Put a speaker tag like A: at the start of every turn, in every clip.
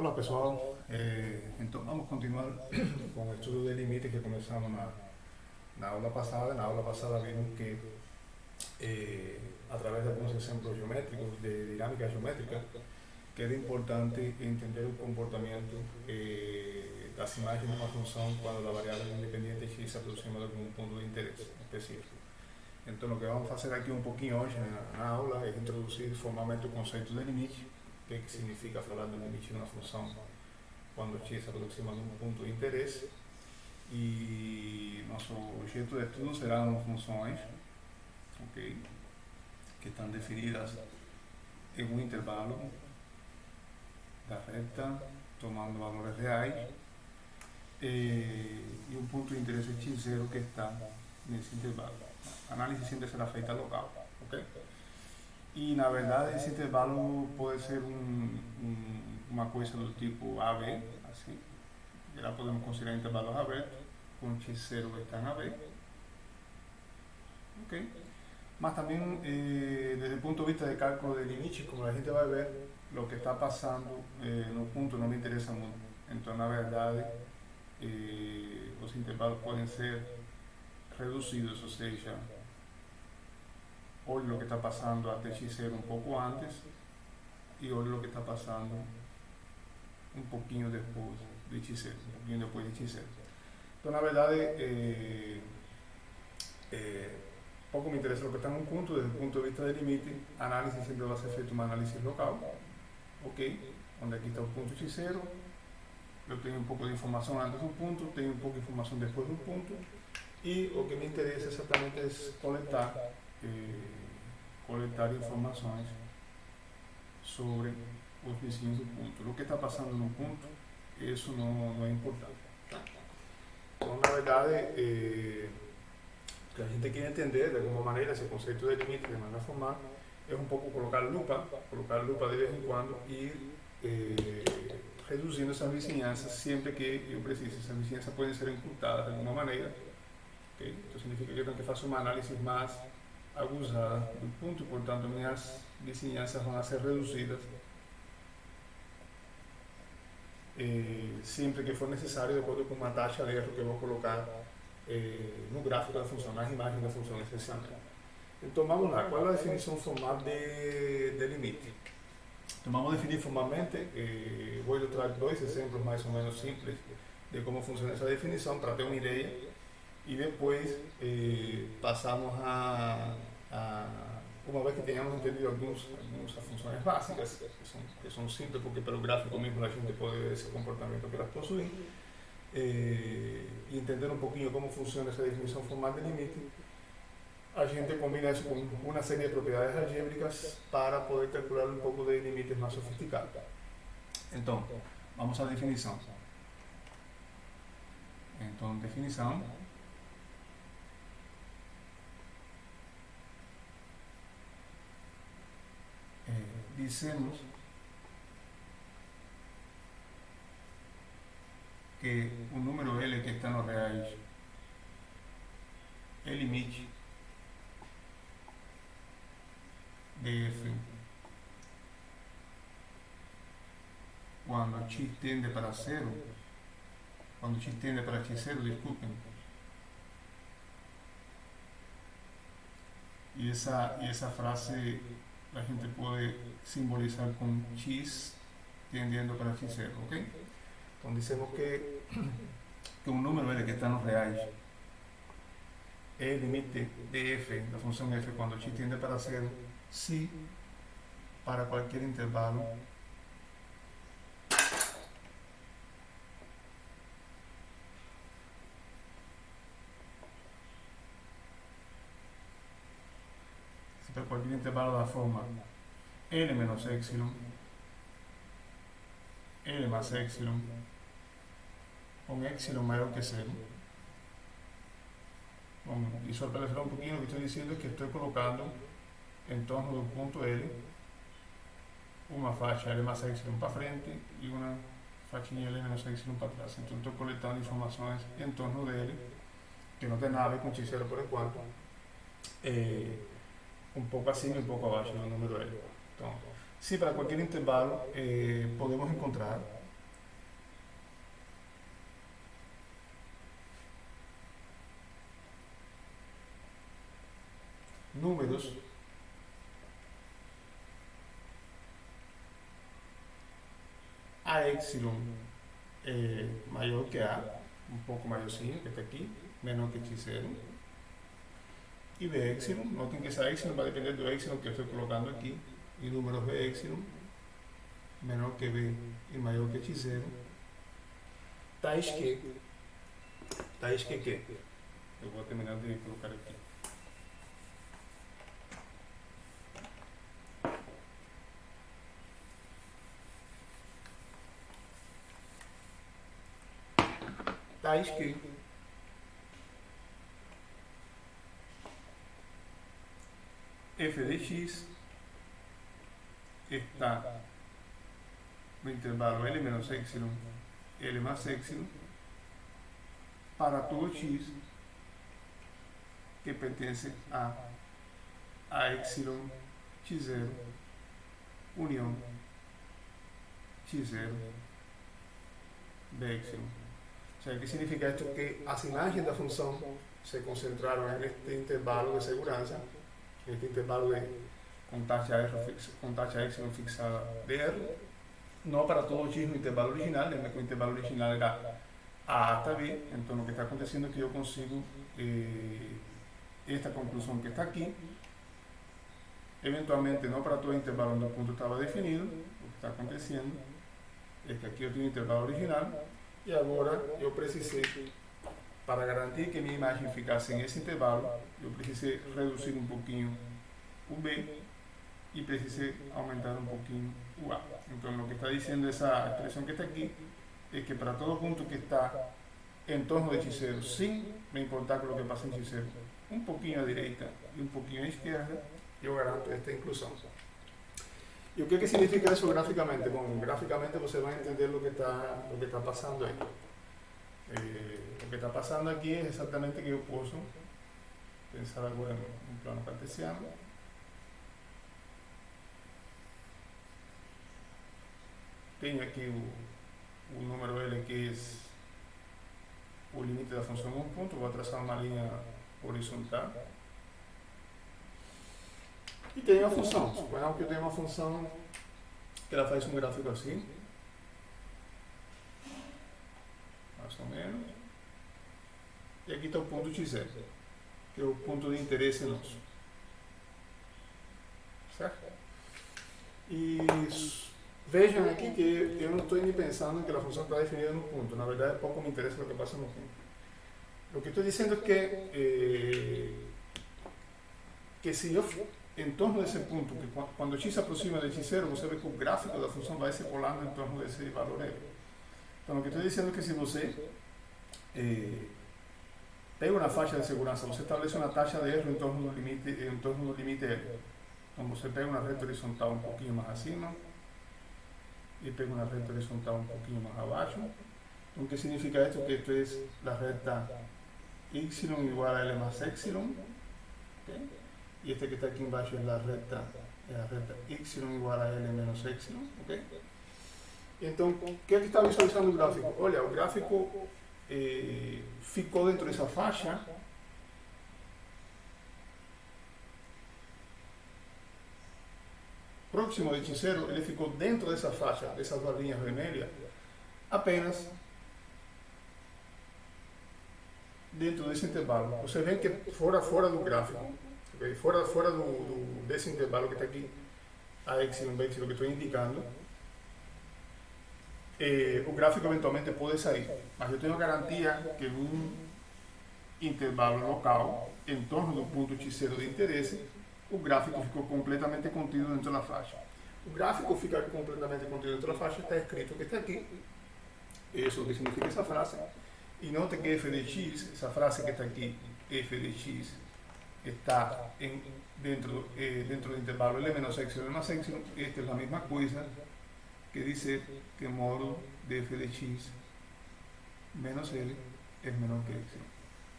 A: Hola pessoal, então vamos continuar com o estudo de limites que começamos na aula passada. Na aula passada vimos que através de alguns exemplos geométricos, de dinâmica geométrica, que era importante entender o comportamento das imagens de uma função quando a variável independente x se aproxima de algum ponto de interesse específico. Então, o que vamos fazer aqui um pouquinho hoje na aula é introduzir formalmente o conceito de limite, que significa falar do limite de uma função quando x se aproxima de um ponto de interesse. E nosso objeto de estudo serão funções, okay, que estão definidas em um intervalo da reta, tomando valores reais, e um ponto de interesse x0 que está nesse intervalo. A análise sempre será feita local, ok? E na verdade esse intervalo pode ser uma coisa do tipo AB, assim. Já podemos considerar intervalos abertos, com x0 está em AB, ok? Mas também, desde o ponto de vista de cálculo de limites, como a gente vai ver, o que está passando no ponto não me interessa muito. Então, na verdade, os intervalos podem ser reduzidos, ou seja, olhe o que está passando até x0 um pouco antes e olhe o que está passando um pouquinho depois de x0, um pouquinho depois de x0. Então, na verdade, pouco me interessa o que está em um ponto. Desde o ponto de vista de limite, a análise sempre vai ser feita uma análise local, ok? Onde aqui está o ponto x0, eu tenho um pouco de informação antes do ponto, tenho um pouco de informação depois do ponto, e o que me interessa exatamente é coletar informações sobre os vizinhos do ponto. O que está passando no ponto, isso não é importante. Então, na verdade, o que a gente quer entender, de alguma maneira, esse conceito de limite de maneira formal, é um pouco colocar lupa de vez em quando e reduzindo essas vizinhanças sempre que eu precise. Essas vizinhanças podem ser encurtadas de alguma maneira, okay? Então significa que eu tenho que fazer uma análise mais aguzada do ponto e, portanto, minhas vizinhanças vão ser reduzidas sempre que for necessário, de acordo com uma taxa de erro que eu vou colocar no gráfico da função, nas imagens da função essencialmente. Então vamos lá, qual é a definição formal de limite? Então vamos definir formalmente, vou ilustrar dois exemplos mais ou menos simples de como funciona essa definição para ter uma ideia, e depois passamos uma vez que tenhamos entendido algumas funções básicas, que são simples porque pelo gráfico mesmo a gente pode ver esse comportamento que elas possuem, e entender um pouquinho como funciona essa definição formal de limite, a gente combina isso com uma série de propriedades algébricas para poder calcular um pouco de limites mais sofisticados. Então, vamos à definição. Então, definição. Dizemos que o número L que está nos reais é limite de f quando x tende para zero, quando x tende para x0, desculpem. E essa frase a gente pode simbolizar com x tendendo para x0, ok? Então dizemos que um número L que está nos reais é limite de f, da função f, quando x tende para zero, se para qualquer intervalo para qualquer intervalo da forma n menos epsilon, n mais epsilon, com epsilon maior que zero. Bom, isso para acelerar um pouquinho, o que estou dizendo é que estou colocando em torno do ponto L uma faixa L mais epsilon para frente e uma faixinha L menos epsilon para trás. Então estou coletando informações em torno dele, que não tem nada a ver com x0 por enquanto, um pouco acima e um pouco abaixo do número L. Então, se para qualquer intervalo podemos encontrar números a epsilon mayor que a, un poco mayorcito, que está aquí, menor que x0, y b epsilon, noten que esa epsilon va a depender de epsilon que estoy colocando aquí, y números b epsilon menor que b y mayor que x0, tais que eu vou terminar de colocar aqui. Tais que f de x está no intervalo L menos epsilon, L más epsilon, para todo x que pertence a epsilon x0 unión x0 de epsilon. O sea, ¿qué significa esto? Que las imágenes de la función se concentraron en este intervalo de seguridad, en este intervalo con taxa epsilon fixada de R, no para todo x no intervalo original, lembra que el intervalo original era A hasta B, entonces lo que está aconteciendo es que yo consigo esta conclusión que está aquí, eventualmente no para todo el intervalo donde el punto estaba definido, lo que está aconteciendo es que aquí yo tengo un intervalo original y ahora yo precisé, para garantir que mi imagen ficase en ese intervalo, yo precisé reducir un poquito V y precisé aumentar un poquito UA. Entonces lo que está diciendo esa expresión que está aquí es que para todo punto que está en torno de x0, sin me importar con lo que pasa en x0, un poquito a derecha y un poquito a izquierda, yo garanto esta inclusión. ¿Y qué significa eso gráficamente? Bueno, gráficamente pues se va a entender lo que está pasando ahí. Lo que está pasando aquí es exactamente que yo puedo pensar algo en un plano cartesiano. Tengo aquí un número L que es el límite de la función en un punto, voy a trazar una línea horizontal. Y tenho uma função. Suponhamos que eu tenho uma função que ela faz um gráfico assim, mais ou menos. E aqui está o ponto x0, que é o ponto de interesse nosso. Certo? E vejam aqui que eu não estou nem pensando que a função está definida no ponto. Na verdade, pouco me interessa o que passa no ponto. O que estou dizendo é que se eu em torno desse ponto, que quando x se aproxima de x0, você vê que o gráfico da função vai se colando em torno desse valor L. Então, o que estou dizendo é que se você pega uma faixa de segurança, você estabelece uma taxa de erro em torno do limite L. Então, você pega uma reta horizontal um pouquinho mais acima e pega uma reta horizontal um pouquinho mais abaixo. Então, o que significa isso? Que esto é a reta y igual a L más epsilon. ¿Okay? Y este que está aquí embaixo es la recta y igual a L menos epsilon. ¿Okay? Então, o que está visualizando o gráfico? Olha, o gráfico ficou dentro dessa faixa próximo de x0, ele ficou dentro dessa faixa, dessas duas linhas vermelhas, apenas dentro desse intervalo. Você vê que fora do gráfico, okay? fora desse intervalo que está aqui, a epsilon, b epsilon que estou indicando, o gráfico eventualmente pode sair, mas eu tenho garantia que um intervalo local, em torno do ponto x0 de interesse, o gráfico ficou completamente contido dentro da faixa. O gráfico ficar completamente contido dentro da faixa está escrito que está aqui. Isso é o que significa essa frase. E note que f de x, essa frase que está aqui, f de x, está dentro do intervalo L menos epsilon más epsilon. Esta é a mesma coisa que dizer que módulo de f de x menos L é menor que epsilon.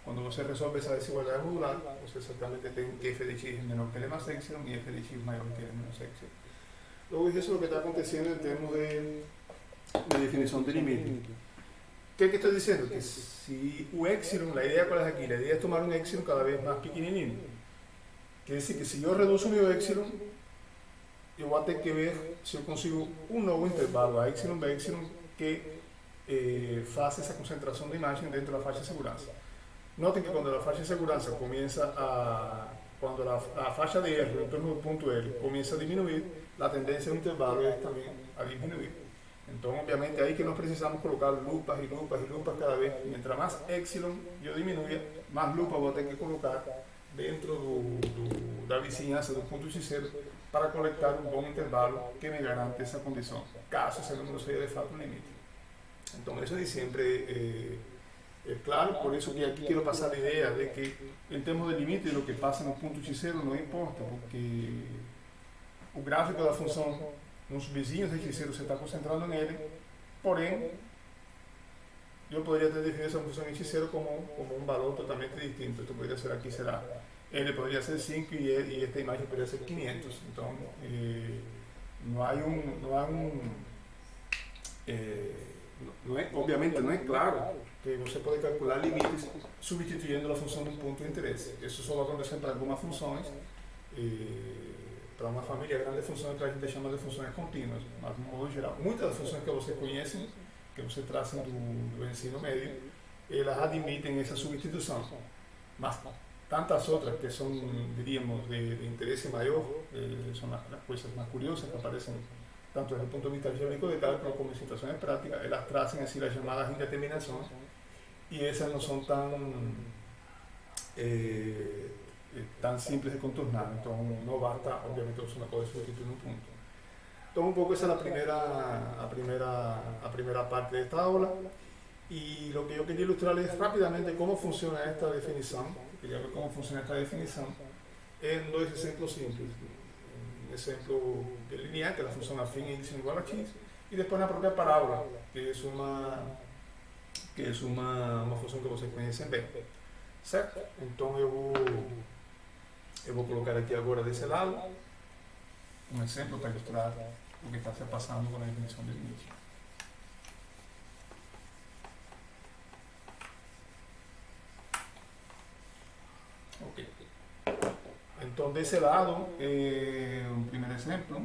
A: Quando você resolve essa desigualdade modular, você exatamente tem que f de x é menor que L más epsilon e f de x maior que L menos epsilon. Logo, isso é o que está acontecendo em termos de definição de limite. O que estou dizendo? Que se o epsilon, a ideia qual é aqui? A ideia é tomar um epsilon cada vez mais pequenininho. Quiere decir que si yo reduzco mi epsilon, yo voy a tener que ver si yo consigo un nuevo intervalo a epsilon b epsilon que faça esa concentración de imagen dentro de la faixa de seguridad. Noten que cuando la faixa de seguridad comienza a... Cuando la faixa de R en torno del punto L comienza a disminuir, la tendencia del intervalo es también a disminuir. Entonces, obviamente, ahí que nos precisamos colocar lupas y lupas y lupas cada vez. Mientras más epsilon yo disminuya, más lupas voy a tener que colocar dentro da vizinhança do ponto X0 para coletar um bom intervalo que me garante essa condição, caso esse número seja de fato um limite. Então, isso de sempre é claro, por isso que aqui quero passar a ideia de que, em termos de limite, o que passa no ponto X0 não importa, porque o gráfico da função nos vizinhos de X0 você está concentrando nele, porém, eu poderia ter definido essa função X0 como um valor totalmente distinto. Esto poderia ser aqui, será L podría ser 5 y esta imagen podría ser 500. Entonces, obviamente no es claro que você puede calcular limites sustituyendo la función de un punto de interés. Eso solo acontece para algunas funciones, para una familia grande de funciones que a gente chama de funciones continuas, mas de modo geral. Muitas das funções que vocês conhecem, que você trazem do ensino médio, elas admitem essa substituição. Mas tantas otras que son, diríamos, de interés mayor, son las cosas más curiosas que aparecen tanto desde el punto de vista teórico de cálculo como en situaciones prácticas, las trazan así las llamadas indeterminaciones, y esas no son tan simples de contornar, entonces no basta, obviamente, una cosa de sustituir un punto. Entonces, un poco esa es la primera parte de esta aula, y lo que yo quería ilustrar es rápidamente cómo funciona esta definición. Quería ver cómo funciona esta definición en dos ejemplos simples. Un ejemplo de lineal, que es la función afín x igual a x, y después una propia parábola, que es una función que vocês conhecem bem. Certo? Então eu vou colocar aqui agora desse lado um exemplo para ilustrar o que está se passando com a definição de limite. Okay. Entonces, de ese lado, un primer ejemplo.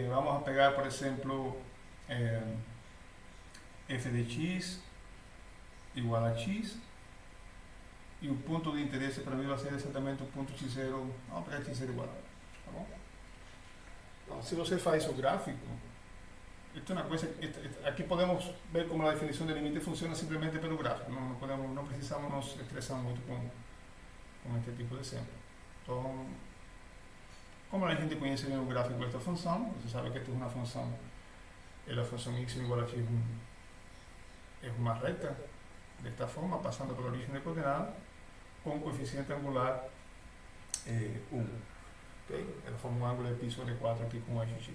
A: Vamos a pegar, por ejemplo, f de x igual a x, y un punto de interés para mí va a ser exactamente un punto x0, vamos a pegar x0 igual a, ¿tá bom? Então, se você faz o gráfico, esto es una cosa, aquí podemos ver cómo la definición de límite funciona simplemente pelo gráfico, no precisamos nos estresar mucho con este tipo de ejemplo. Entonces, como la gente conoce bien el gráfico de esta función, usted sabe que esto es una función, la función x igual a x es una recta de esta forma, pasando por el origen de coordenada, con coeficiente angular 1. ¿Okay? Ela forma un ángulo de pi sobre 4 aquí con eje x.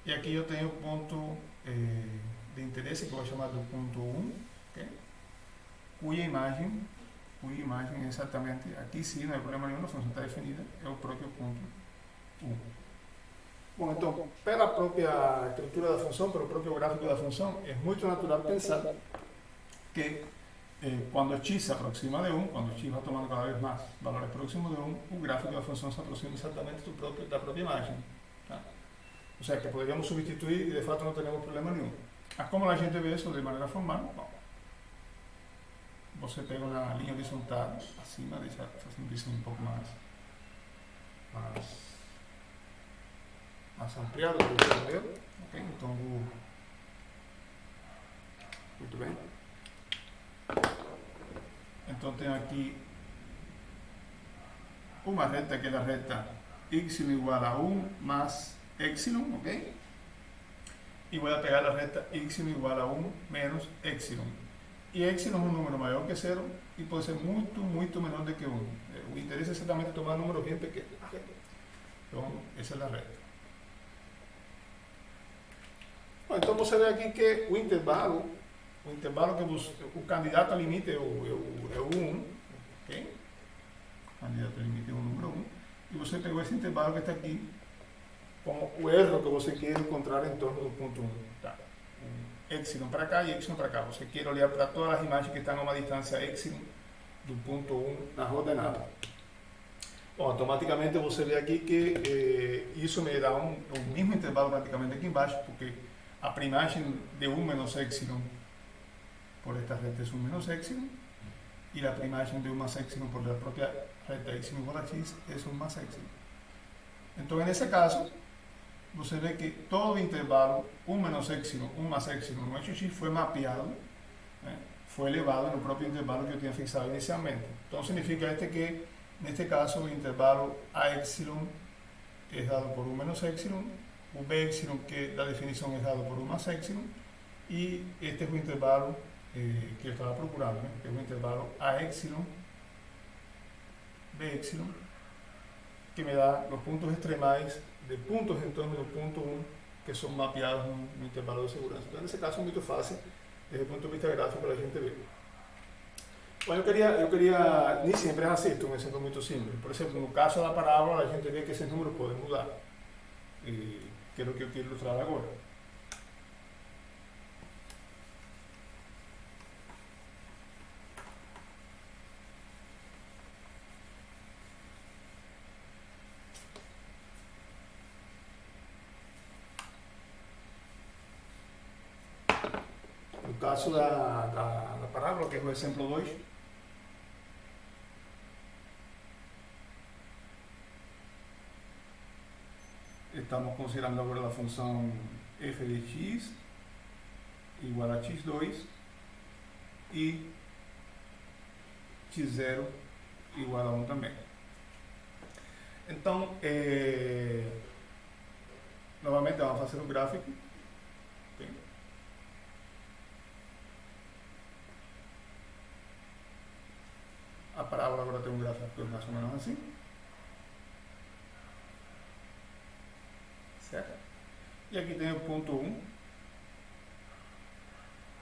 A: E aqui eu tenho o ponto de interesse, que eu vou chamar do ponto 1, okay? cuja imagem é exatamente, aqui sim, não é problema nenhum, a função está definida, é o próprio ponto 1. Bom, então, pela própria estrutura da função, pelo próprio gráfico da função, é muito natural pensar que quando x se aproxima de 1, quando x vai tomando cada vez mais valores próximos de 1, o gráfico da função se aproxima exatamente da própria imagem. Tá? O sea, que podríamos sustituir y de facto no tenemos problema nenhum. ¿Cómo la gente ve eso de manera formal? Bom, você pega una línea horizontal acima, deixa fazendo isso um pouco mais ampliado, por entender. Ok, então muito bem. Então tenho aqui uma reta que é a reta y igual a 1 más epsilon, ¿ok? Y voy a pegar la recta y igual a 1 menos epsilon. Y epsilon es un número mayor que 0 y puede ser muito menor de que 1. Me interesa exactamente tomar números bien pequeños. Entonces, esa es la recta. Bueno, entonces você vê aqui que o intervalo que o candidato a limite é o 1, ok? O candidato a limite é o número 1. E você pegou esse intervalo que está aqui como o erro que você quer encontrar em torno do ponto 1. Tá. epsilon para cá e epsilon para cá. Você quer olhar para todas as imagens que estão a uma distância epsilon do ponto 1 nas ordenadas. Bom, automaticamente você vê aqui que isso me dá o mesmo intervalo praticamente aqui embaixo, porque a primagem de 1 menos epsilon por esta reta es 1 menos epsilon, y la primagem de 1 más epsilon por la propia reta epsilon igual a x es 1 más epsilon. Entonces, en ese caso, você vê que todo intervalo 1 menos epsilon, 1 más epsilon, no hecho x fue mapeado, fue elevado en el propio intervalo que yo tenía fixado inicialmente. Entonces, significa que, en este caso, el intervalo a epsilon es dado por 1 menos epsilon, b epsilon, que la definición es dado por 1 más epsilon, y este es un intervalo que yo estaba procurando, que es un intervalo a epsilon, b epsilon, que me da los puntos extremais de puntos en torno del punto 1 que son mapeados en un intervalo de seguridad. Entonces, en ese caso es muy fácil desde el punto de vista gráfico la gente ve. Bueno, yo quería, ni siempre es así, esto es un ejemplo muy simple. Por ejemplo, en el caso de la parábola, la gente ve que ese número puede mudar, que es lo que yo quiero ilustrar ahora. No caso da parábola, que é o exemplo 2, estamos considerando agora a função f de x igual a x2 e x0 igual a 1 também. Então, novamente vamos fazer um gráfico. Okay. A parábola agora tem um gráfico mais ou menos assim. Certo? E aqui tem o ponto 1,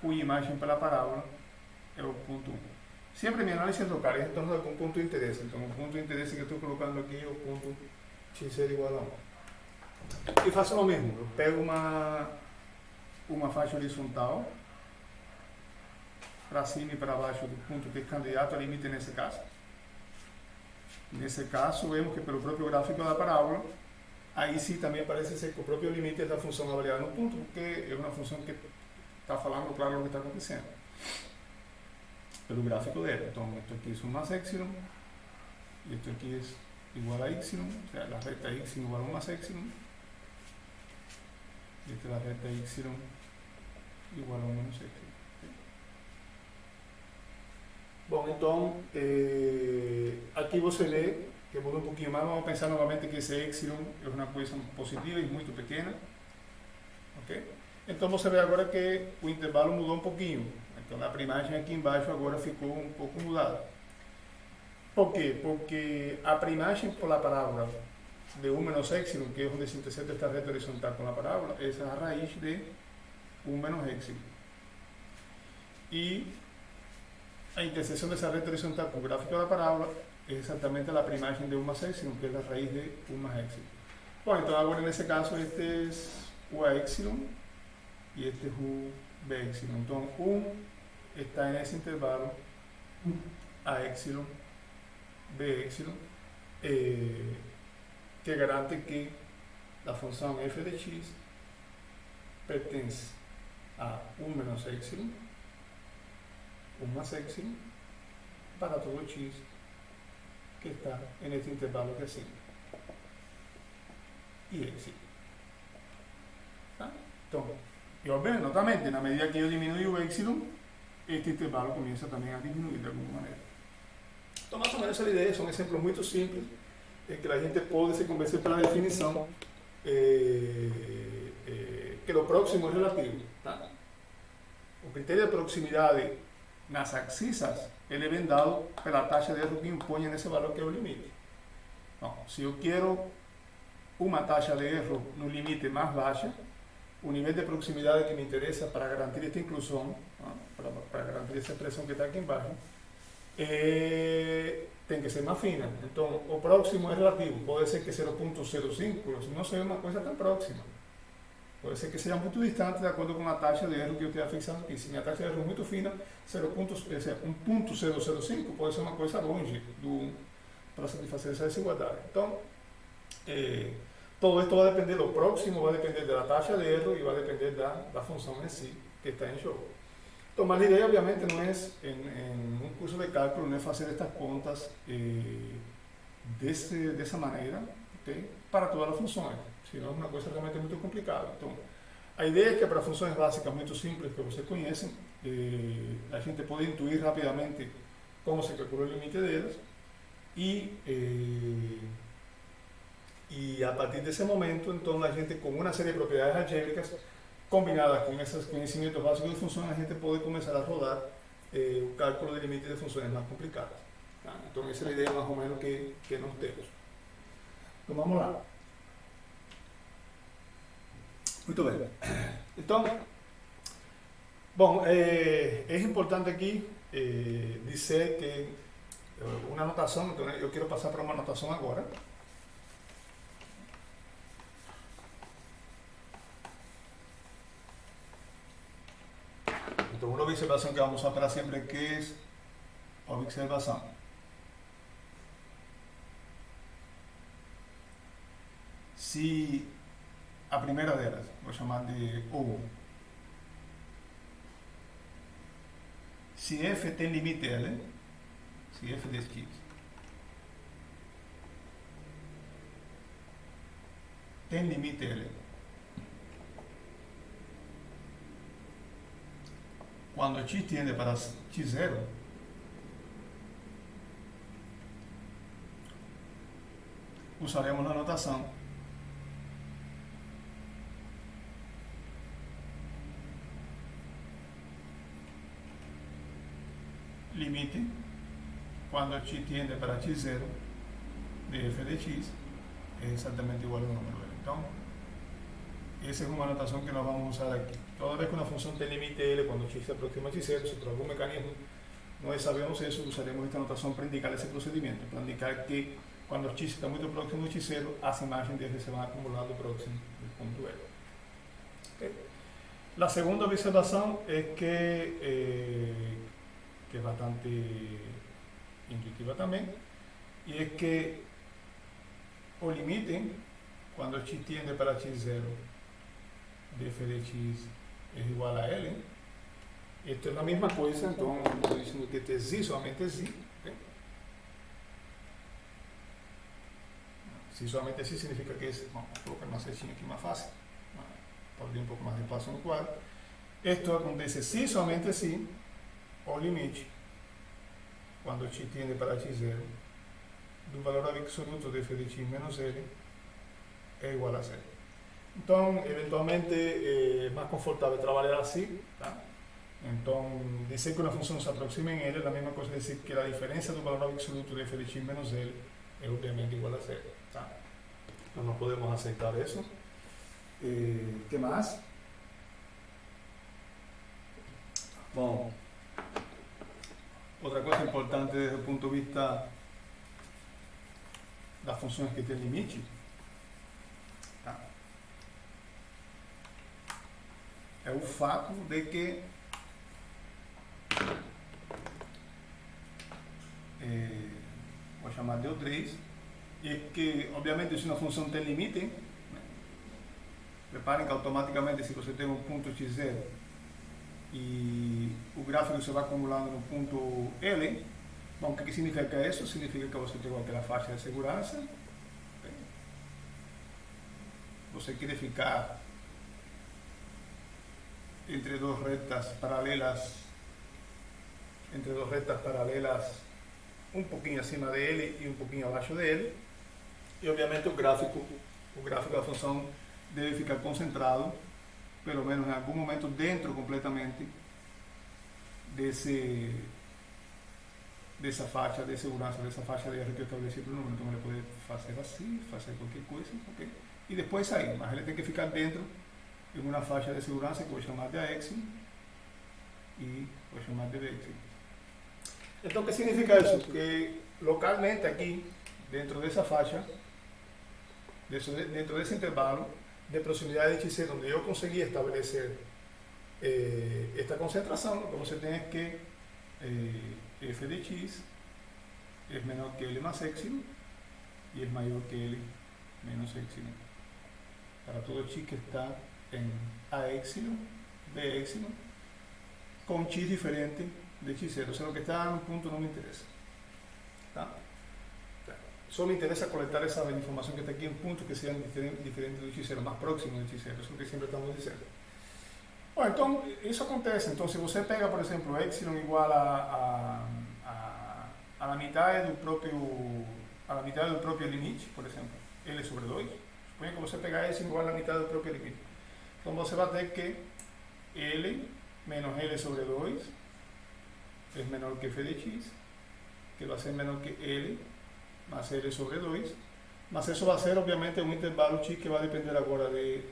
A: cuja imagem pela parábola é o ponto 1. Sempre minha análise local é em torno de algum ponto de interesse. Então, o ponto de interesse que eu estou colocando aqui é o ponto x0 igual a 1. E faço o mesmo. Eu pego uma faixa horizontal para cima e para baixo do ponto que é candidato a limite nesse caso. Nesse caso, vemos que pelo próprio gráfico da parábola, aí sim também parece ser que o próprio limite da função avaliada no ponto, porque é uma função que está falando claro o que está acontecendo. Pelo gráfico dela. Então, esto aqui é 1 más epsilon, e esto aqui é igual a epsilon, o sea, la recta epsilon igual a 1 más epsilon, y esta es la recta epsilon igual a 1 menos epsilon. Bom, então, aqui você vê que muda um pouquinho mais. Vamos pensar novamente que esse epsilon é uma coisa positiva e muito pequena. Okay? Então, você vê agora que o intervalo mudou um pouquinho. Então, a primagem aqui embaixo agora ficou um pouco mudada. Por quê? Porque a primagem por la parábola de 1 menos epsilon, que é onde se intersecta esta reta horizontal com a parábola, essa é a raiz de 1 menos epsilon. E a intersecção dessa reta horizontal com o gráfico da parábola é exatamente a primagem de 1 más epsilon, que é a raiz de 1 más epsilon. Bom, então agora nesse caso este é o a epsilon e este é o b epsilon. Então 1 está nesse intervalo a epsilon, b epsilon, que garante que a função f de x pertence a 1 menos epsilon, 1 más epsilon, para todo x que está en este intervalo que sigue. Y epsilon. ¿Ah? Entonces, y obviamente, notamente, na medida que yo disminuyo epsilon, este intervalo comienza también a disminuir de alguna manera. Então, más o menos essa ideia, são exemplos muito simples, en que a gente pode se convencer pela definição que o próximo é relativo. Tá? O critério de proximidade nas axisas ele vem dado pela taxa de erro que impõe nesse valor que é o limite. Bom, se eu quero uma taxa de erro no limite mais baixa, o nível de proximidade que me interessa para garantir esta inclusão, para garantir essa expressão que está aqui embaixo, tem que ser mais fina. Então, o próximo é relativo, pode ser que 0.05, não seja uma coisa tão próxima. Pode ser que seja muito distante de acordo com a taxa de erro que eu esteja fixando aqui. Se minha taxa de erro é muito fina, 1.005 pode ser uma coisa longe para satisfazer essa desigualdade. Então, todo esto va a depender, lo próximo va a depender de la taxa de erro y va a depender de la función en sí que está en juego. Entonces, la idea obviamente no es, en un curso de cálculo, no es hacer estas contas de esa manera, ¿okay? Para todas las funciones, sino es una cosa realmente muy complicada. Entonces, la idea es que para funciones básicas muy simples que ustedes conocen, la gente puede intuir rápidamente cómo se calcula el límite de ellas y a partir de ese momento, entonces la gente con una serie de propiedades algébricas combinadas con esos conocimientos básicos de funciones, la gente puede comenzar a rodar un cálculo de límites de funciones más complicadas. Entonces esa es la idea más o menos que nos tenemos. Então vamos lá. Muito bem. Então, bom, é importante aqui dizer que uma anotação, então eu quero passar para uma anotação agora. Entonces, una observación que vamos a esperar siempre, que es observación. Si a primera de ellas, voy a llamar de O, si f tem limite L, si f de x tem limite L, cuando x tiende para x0, usaremos la notación limite cuando x tiende para x0 de f de x es exactamente igual a un número L. Entonces, esa es una notación que nos vamos a usar aquí. Toda vez que una función tiene límite L cuando x se aproxima a x0, si por algún mecanismo no sabemos eso, usaremos esta notación para indicar ese procedimiento, para indicar que cuando x está muy próximo a x0, las imágenes de f se van acumulando próximo al punto L. ¿Okay? La segunda observación es que es bastante intuitiva también, y es que o limite cuando x tiende para x0 de f de x es igual a L. Esto es la misma cosa, entonces estoy diciendo que este es sí, solamente sí. ¿Okay? Si solamente sí significa que es, vamos a colocar más aquí más fácil, para abrir un poco más de espacio en el cuadro. Esto acontece sí, solamente sí, o limite cuando x tiende para x0 de un valor absoluto de f de x menos L es igual a 0. Entonces, eventualmente es más confortable trabajar así. ¿Tá? Entonces, decir que una función se aproxima en L es la misma cosa que decir que la diferencia de un valor absoluto de f de x menos L es obviamente igual a 0. ¿Tá? No podemos aceptar eso. ¿Qué más? Bueno, otra cosa importante desde el punto de vista de las funciones que tienen límite, é o fato de que vou chamar de O3, e que obviamente se uma função tem limite, reparem que automaticamente se você tem um ponto x0 e o gráfico se vai acumulando no ponto L, bom, o que significa isso? Significa que você tem aquela faixa de segurança, você quer ficar entre dos rectas paralelas, un poquito acima de L y un poquito abajo de L, y obviamente el gráfico de la función debe ficar concentrado, pelo menos en algún momento dentro completamente de esa faixa de segurança, de esa faixa de R que eu estabeleci para o número. Então ele pode fazer assim, fazer qualquer coisa, ok? E depois sair, mas ele tem que ficar dentro de uma faixa de segurança que eu vou chamar de AX e vou chamar de BX. Então, o que significa isso? Que localmente aqui, dentro dessa faixa, dentro desse intervalo, de proximidad de x0 donde yo conseguí establecer esta concentración, lo que vamos a tener es que f de x es menor que L más epsilon y es mayor que L menos epsilon. Para todo x que está en A epsilon, B epsilon, con x diferente de x0. O sea, lo que está en un punto no me interesa. ¿Tá? Solo me interesa colectar esa información que está aquí en puntos que sean diferentes de x0, más próximos de x0. Eso es lo que siempre estamos diciendo. Bueno, entonces, eso acontece. Entonces, si usted pega, por ejemplo, epsilon igual a la mitad del propio limite, por ejemplo, L sobre 2. Supone que você pega epsilon igual a la mitad del propio limite. Entonces, você va a tener que L menos L sobre 2 es menor que f de x, que va a ser menor que L más L sobre 2, más eso va a ser obviamente un intervalo x que va a depender ahora de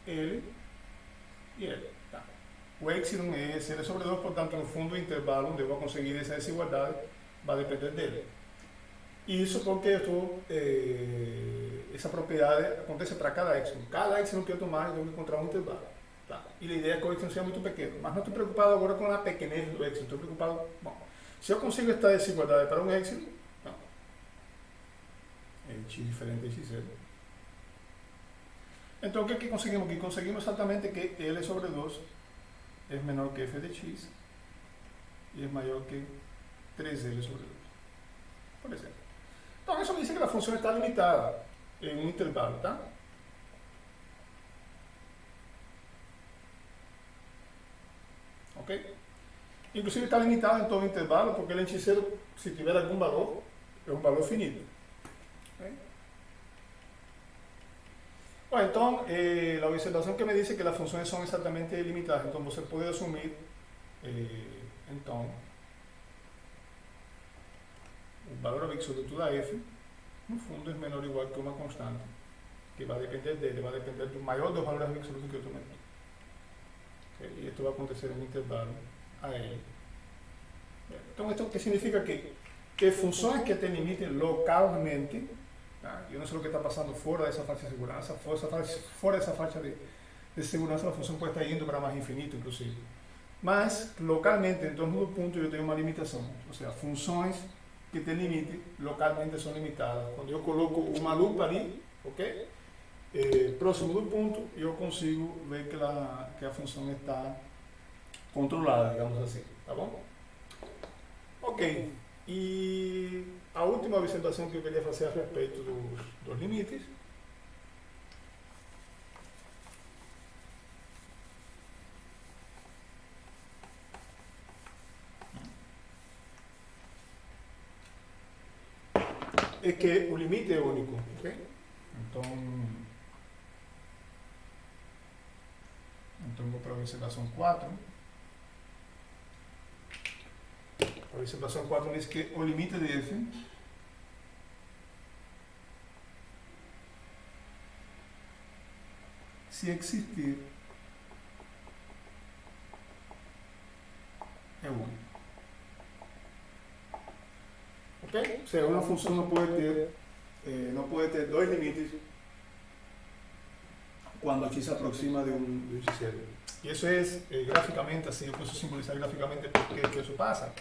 A: L y L. Tá. O epsilon es L sobre 2, por tanto, no fundo, o intervalo onde eu vou conseguir essa desigualdade vai depender dele. E isso porque essa propriedade acontece para cada epsilon. Cada epsilon que eu tomar, eu tenho que encontrar um intervalo. Tá. E a ideia é que o epsilon seja muito pequeno. Mas não estou preocupado agora com a pequenez do epsilon. Estou preocupado, bom, se eu consigo esta desigualdade para um epsilon, não. É x diferente de x0. Então, o que conseguimos aqui? Conseguimos exatamente que L sobre 2 é menor que f de x e é maior que 3L sobre 2, por exemplo. Então, isso me diz que a função está limitada em um intervalo, tá? Ok? Inclusive está limitado em todo o intervalo, porque ele em x0, se tiver algum valor, é um valor finito. Okay? Bueno, então, a observação que me diz que as funções são exatamente limitadas. Então, você pode assumir, então, o valor absoluto da f, no fundo, é menor ou igual que uma constante, que vai depender dele, vai depender do maior dos valores absolutos que eu tomei. Okay? E isso vai acontecer em um intervalo a L. Então, esto que significa que funções que te limitem localmente, tá? Eu não sei o que está passando fora dessa faixa de segurança, fora dessa faixa de segurança, a função pode estar indo para mais infinito, inclusive. Mas, localmente, em torno do ponto, eu tenho uma limitação. Ou seja, funções que te limitem localmente são limitadas. Quando eu coloco uma lupa ali, ok? Próximo do ponto, eu consigo ver que a função está controlada, digamos assim, tá bom? Ok, e a última observação que eu queria fazer a respeito dos limites é que o limite é único, ok? Então vou para a observação 4. A observação 4 diz que o limite de f se existir é único. Ok? Ou seja, uma função não pode ter dois limites quando x se aproxima de um x0. E isso é gráficamente assim, eu posso simbolizar graficamente por que isso passa.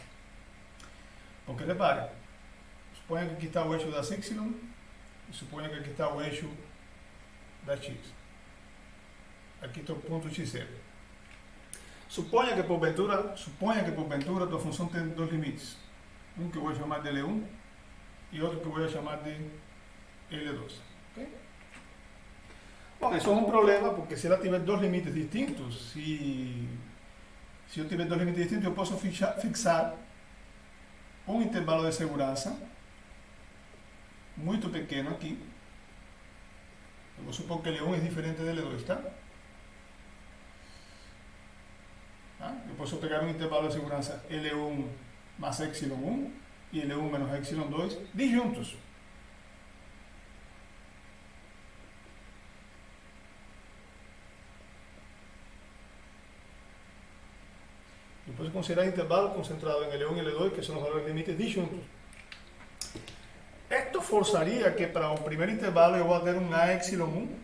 A: Porque repare, suponha que aqui está o eixo da epsilon e suponha que aqui está o eixo da x. Aqui está o ponto x0. Suponha que porventura tua função tem dois limites. Um que eu vou chamar de L1 e outro que eu vou chamar de L2. Okay? Bom, isso é um problema, porque se ela tiver dois limites distintos, se eu tiver dois limites distintos, eu posso fixar um intervalo de segurança muito pequeno aqui. Eu vou supor que L1 é diferente de L2, tá? Eu posso pegar um intervalo de segurança L1 mais epsilon 1 e L1 menos epsilon 2 disjuntos. Depois considerar intervalo concentrado em L1 e L2, que são os valores limites disjuntos. Esto forçaria que para o primeiro intervalo eu vou ter um A epsilon 1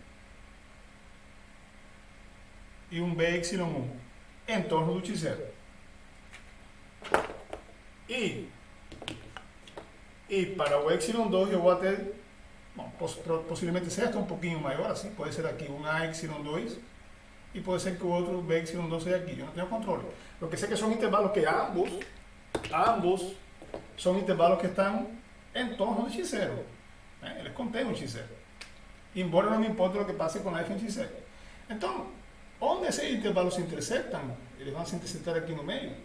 A: e um Bε1 em torno do x0. E para o ε2 eu vou até, bom, possivelmente certo um pouquinho maior, assim, pode ser aqui um Aε2 e pode ser que o outro Bε2 seja aqui, eu não tenho controle. Lo que sei que são intervalos que ambos são intervalos que estão em torno do x0, né? Eles contêm o x0, embora não me importe o que passe com a f em x0. Então, onde esses intervalos se intersectam, eles vão se intersectar aqui no meio.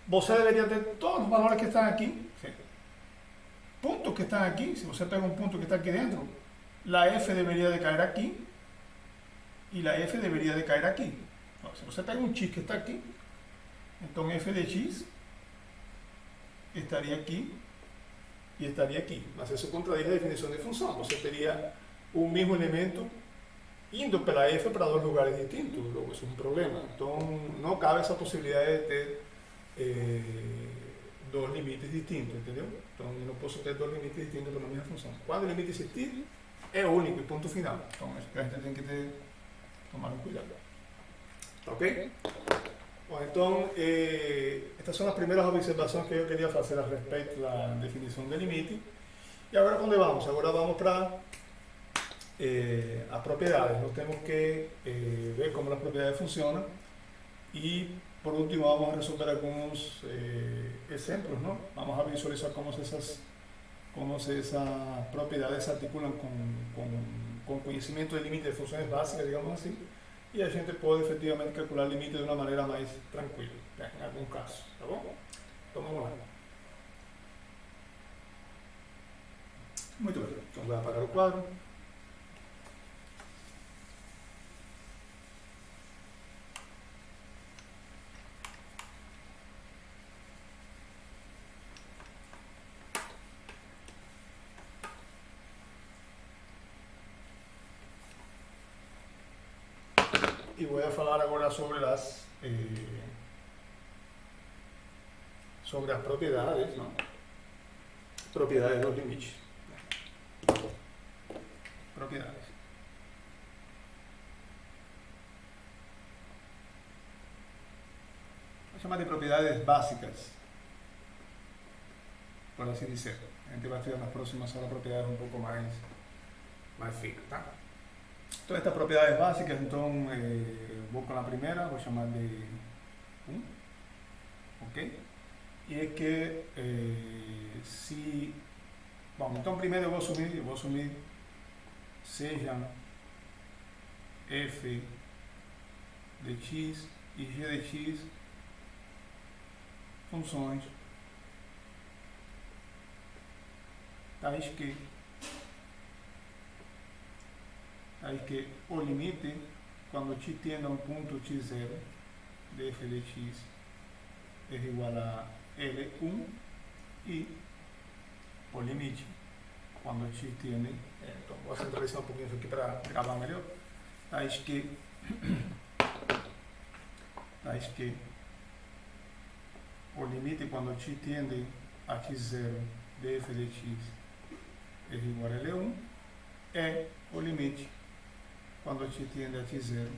A: Você deveria ter todos os valores que estão aqui, pontos que estão aqui. Se você pega um ponto que está aqui dentro, a f deveria de cair aqui e a f deveria de cair aqui. Então, se você pega um x que está aqui, então f de x estaria aqui e estaria aqui. Mas isso contradiz a definição de função. Você teria o mesmo elemento indo pela f para dois lugares distintos. Logo, isso é um problema. Então, não cabe essa possibilidade de ter dois limites distintos, entendeu? Então, eu não posso ter dois limites distintos para a mesma função. Quando o limite existir, é único e ponto final. Então, isso que a gente tem que tomar um cuidado. Ok? Bom, então, estas são as primeiras observações que eu queria fazer a respeito da definição de limite. E agora, onde vamos? Agora vamos para as propriedades. Nós temos que ver como as propriedades funcionam e, por último, vamos a resolver algunos ejemplos, ¿no? Vamos a visualizar cómo esas propiedades se articulan con conocimiento de límites de funciones básicas, digamos así, y a gente puede efectivamente calcular límites de una manera más tranquila, en algún caso, ¿tá bom? Então vamos lá. Muito bem, então vou apagar o quadro. Y voy a hablar ahora sobre las propiedades, ¿no? Propiedades de los límites. Propiedades. Vamos a llamar de propiedades básicas, por así decirlo. A gente vai estudiar nas próximas horas propiedades un poco más finas, ¿tá? Todas estas propiedades básicas, então, vou com a primeira, vou chamar de 1, ok? E é que se... Bom, então primeiro eu vou assumir sejam f de x e g de x funções tais que o limite, quando x tende a um ponto x0 de f de x é igual a L1 e o limite, quando x tende, então vou centralizar um pouquinho isso aqui para gravar melhor, tais que o limite, quando x tende a x0 de f de x é igual a L1 é o limite quando x tende a x0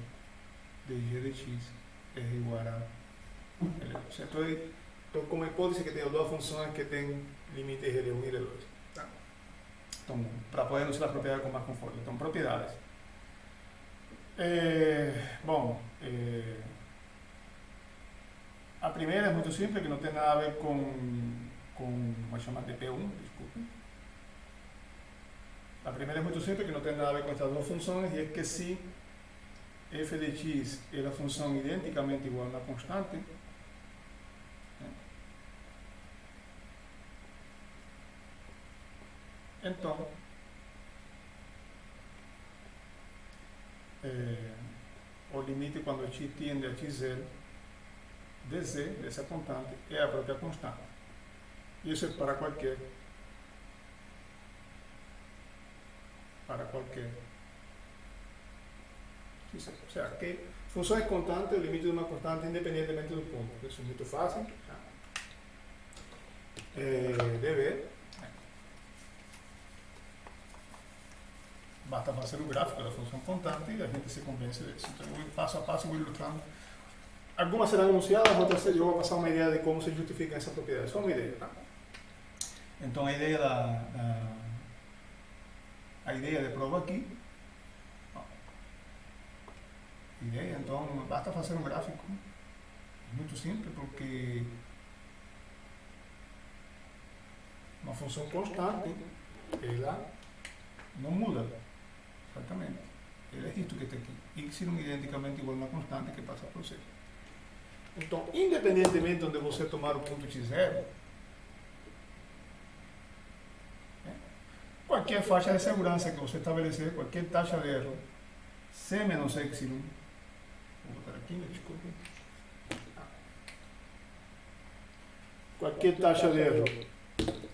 A: de g de x é igual a L2. Então, como hipótese que tenho duas funções que têm limites L1 e L2. Tá? Então, para poder usar as propriedades com mais conforto. Então, propriedades. A primeira é muito simples, que não tem nada a ver vamos chamar de P1, desculpe. A primeira é muito simples, que não tem nada a ver com estas duas funções, e é que se f de x é a função identicamente igual a uma constante, então o limite quando x tende a x0 de z, dessa constante, é a própria constante. Isso é para qualquer o sea, que funções constantes, o limite de uma constante independentemente do ponto. Isso é muito fácil de ver. basta fazer o gráfico da função constante e a gente se convence disso. Então, eu passo a passo vou ilustrando. Algumas serão enunciadas, outras eu vou passar uma ideia de como se justifica essa propriedade. Só uma ideia, tá? Então, a ideia a ideia de prova aqui. Ideia, então, basta fazer um gráfico. Muito simples, porque uma função constante, ela não muda. Exatamente. Ela é isto que está aqui. Y identicamente igual a uma constante que passa por C. Então, independentemente de onde você tomar o ponto x0, qualquer faixa de segurança que você estabelecer, qualquer taxa de erro, C menos epsilon, vou botar aqui, desculpe. Qualquer taxa de erro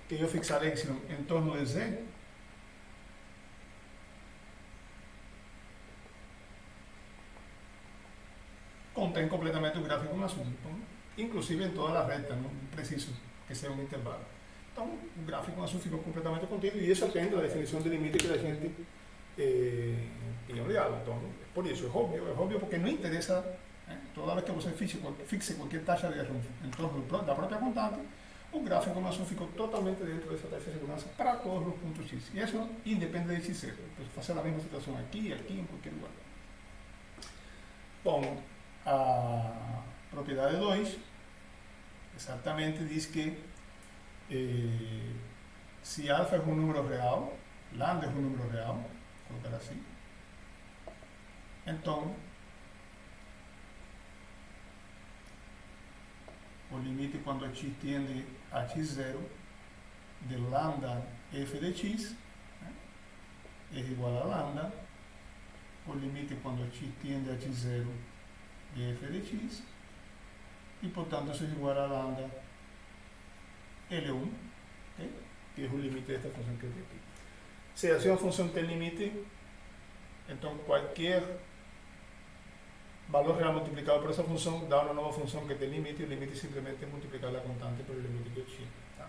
A: que eu fixar epsilon em torno de Z, contém completamente o gráfico em azul. Então, inclusive em toda a reta, não preciso que seja um intervalo. Então, o gráfico em azul ficou completamente contido e isso atende à definição de limite que a gente tinha olhado. Então, por isso, é óbvio porque não interessa, toda vez que você fixe qualquer taxa de erro em torno da própria constante, o gráfico em azul ficou totalmente dentro dessa taxa de segurança para todos os pontos x. E isso independe de x0. Posso fazer a mesma situação aqui, em qualquer lugar. Bom, a propriedade 2 exatamente diz que se alfa é um número real, lambda é um número real, vou colocar assim, então o limite quando x tende a x0 de lambda f de x, é igual a lambda, o limite quando x tende a x0 de f de x, e portanto isso é igual a lambda L1, okay? Que é o limite desta função que eu tenho aqui. Se assim uma função tem limite, então qualquer valor real multiplicado por essa função dá uma nova função que tem limite, e o limite simplesmente é multiplicar a constante pelo limite que eu tinha. Tá?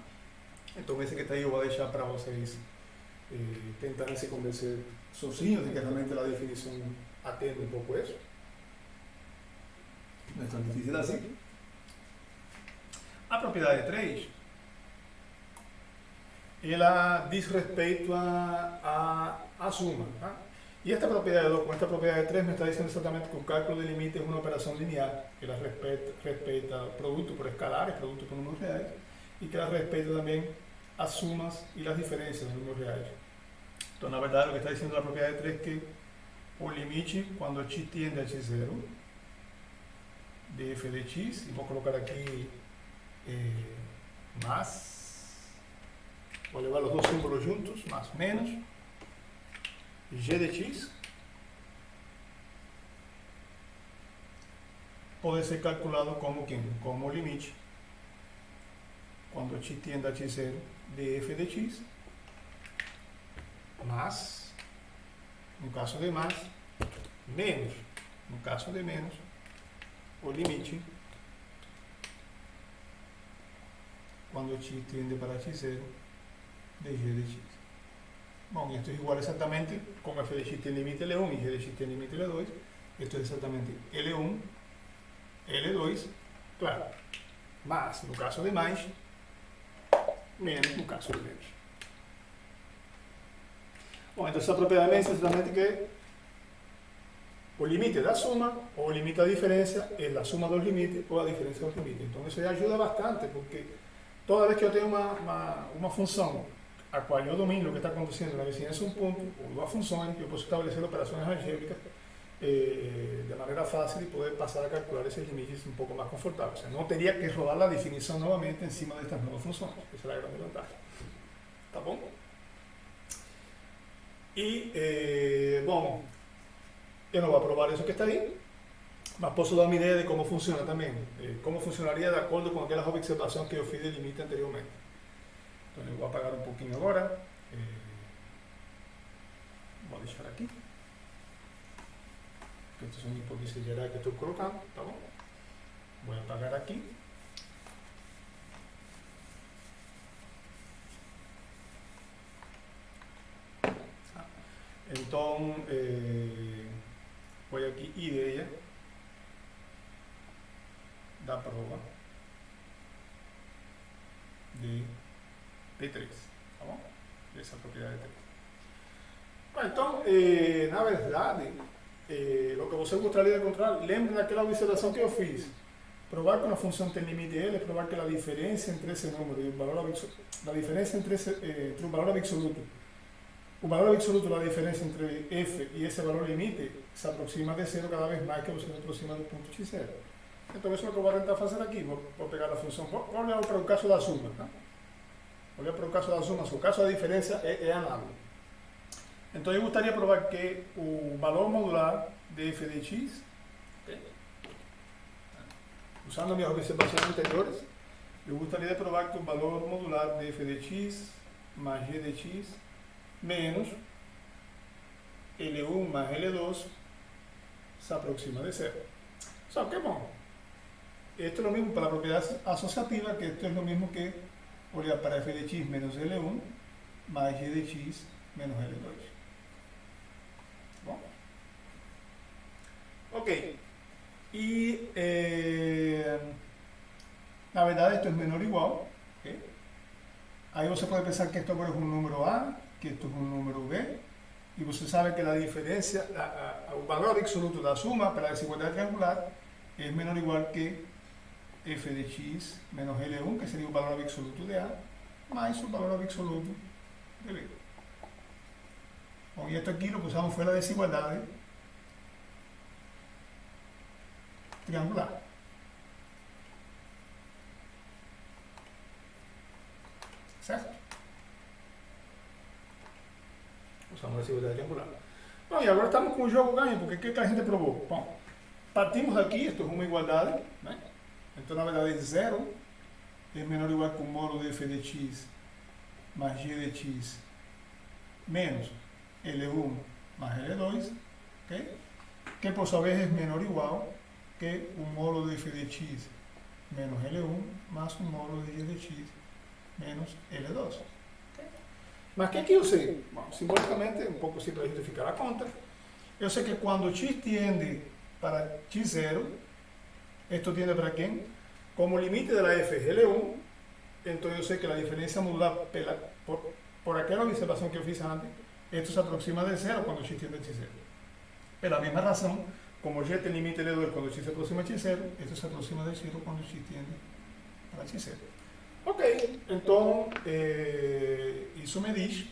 A: Então esse que está aí eu vou deixar para vocês tentarem se convencer sozinhos de que realmente a definição atende um pouco isso. Não é tão difícil assim. A propriedade 3, ela diz respeito à suma. Tá? E esta propriedade 2 com esta propriedade 3 me está dizendo exatamente que o cálculo de limite é uma operação linear, que ela respeita produto por escalares, produto por números reais, e que ela respeita também as sumas e as diferenças dos números reais. Então, na verdade, o que está dizendo a propriedade 3 é que o limite, quando x tende a x0, de f de x, e vou colocar aqui mais, vou levar os dois símbolos juntos, mais menos, g de x, pode ser calculado como quem? Como o limite, quando x tende a x0 de f de x, mais, no caso de mais, menos, no caso de menos, o limite quando x tende para x0 de g de x. Bom, esto es igual exatamente como f de x tem limite L1 y g de x tem limite L2. Esto es exatamente L1, L2, claro, más no caso de mais, menos no caso de menos. Bom, então essa propriedade é exatamente que o limite da suma ou o limite da diferença é a suma dos limites ou a diferença dos limites. Então isso já ajuda bastante, porque toda vez que eu tenho uma função a qual eu domino o que está acontecendo na vizinhança de um ponto, ou duas funções, eu posso estabelecer operações algébricas de maneira fácil e poder passar a calcular esses limites um pouco mais confortáveis. Eu não teria que rodar a definição novamente em cima destas novas funções. Essa é a grande vantagem. Tá bom? E, bom, eu não vou aprovar isso que está aí, mas posso dar uma ideia de como funciona também, como funcionaria de acordo com aquelas observações que eu fiz de limite anteriormente. Então eu vou apagar um pouquinho agora, vou deixar aqui, porque estes são hipóteses gerais que estou colocando, tá bom? Vou apagar aqui. Então, voy aqui ideia da prova de P3, tá bom? Essa propriedade de 3. Bom, então, na verdade, o que você gostaria de encontrar, lembre daquela observação que eu fiz. Provar que uma função tem limite L é provar que a diferença entre esse número e o valor absoluto, a diferença entre o valor absoluto da diferença entre f e esse valor limite se aproxima de zero cada vez mais que você se aproxima do ponto x0. Então, isso é o que eu vou tentar fazer aqui. Vou pegar a função, vou olhar para o caso da suma. Tá? Vou olhar para o caso da suma, se o caso da diferença é análogo. Então, eu gostaria de provar que o valor modular de f de x, usando minhas observações anteriores, eu gostaria de provar que o valor modular de f de x mais g de x menos L1 mais L2 se aproxima de zero. Só que, bom, esto es lo mismo para la propiedad asociativa, que esto es lo mismo que olhar para f de x menos L1 más g de x menos L2. Bom? Ok. Y na verdade esto es menor o igual. ¿Okay? Aí você pode pensar que esto agora es un número A, que esto es un número B, y você sabe que la diferencia, el valor absoluto da suma para la desigualdad triangular es menor o igual que f de x menos L1, que sería el valor absoluto de A, más el valor absoluto de B. Bom, y esto aquí lo que usamos fue la desigualdad triangular. Certo? Usamos a desigualdade triangular. Bom, e agora estamos com o jogo ganho, porque o que a gente provou? Bom, partimos daqui, isto é uma igualdade, né? Então, na verdade, 0 é menor ou igual que o módulo de f de x mais g de x menos L1 mais L2, okay? Que por sua vez é menor ou igual que o módulo de f de x menos L1 mais o módulo de g de x menos L2. Okay? Mas o que eu sei? Bom, simbolicamente, um pouco assim para justificar a conta, eu sei que quando x tiende para x0, esto tiende para quem? Como o limite da f é L1, então eu sei que a diferença modular por aquela observação que eu fiz antes, esto se aproxima de zero quando x tiende a x0. Pela mesma razão, como g tem limite L2 quando x se aproxima a x0, esto se aproxima de zero quando x tiende para x0. Ok, então isso me diz